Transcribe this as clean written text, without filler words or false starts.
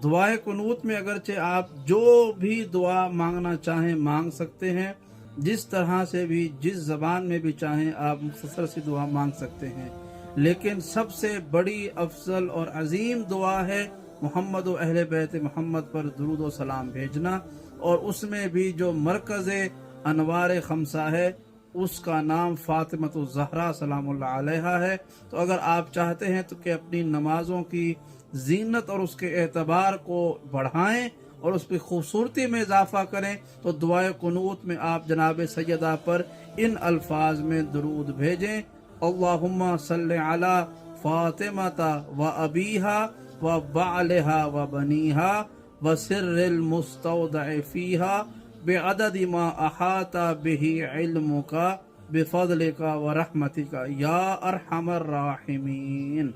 دعائے قنوت میں اگرچہ آپ جو بھی دعا مانگنا چاہیں مانگ سکتے ہیں، جس طرح سے بھی، جس زبان میں بھی چاہیں آپ مختصر سی دعا مانگ سکتے ہیں، لیکن سب سے بڑی افضل اور عظیم دعا ہے محمد و اہل بیت محمد پر درود و سلام بھیجنا، اور اس میں بھی جو مرکز انوار خمسہ ہے اس کا نام فاطمۃ الزہرا سلام اللہ علیہا ہے۔ تو اگر آپ چاہتے ہیں تو کہ اپنی نمازوں کی زینت اور اس کے اعتبار کو بڑھائیں اور اس کی خوبصورتی میں اضافہ کریں، تو دعائے قنوت میں آپ جناب سیدہ پر ان الفاظ میں درود بھیجیں: اللہم صلی علی فاطمۃ و ابیہا و بعلہا و بنیہا و سر المستودع فیہا بعدد ما احاط بہ علمک بفضلک و رحمتک یا ارحم الراحمین۔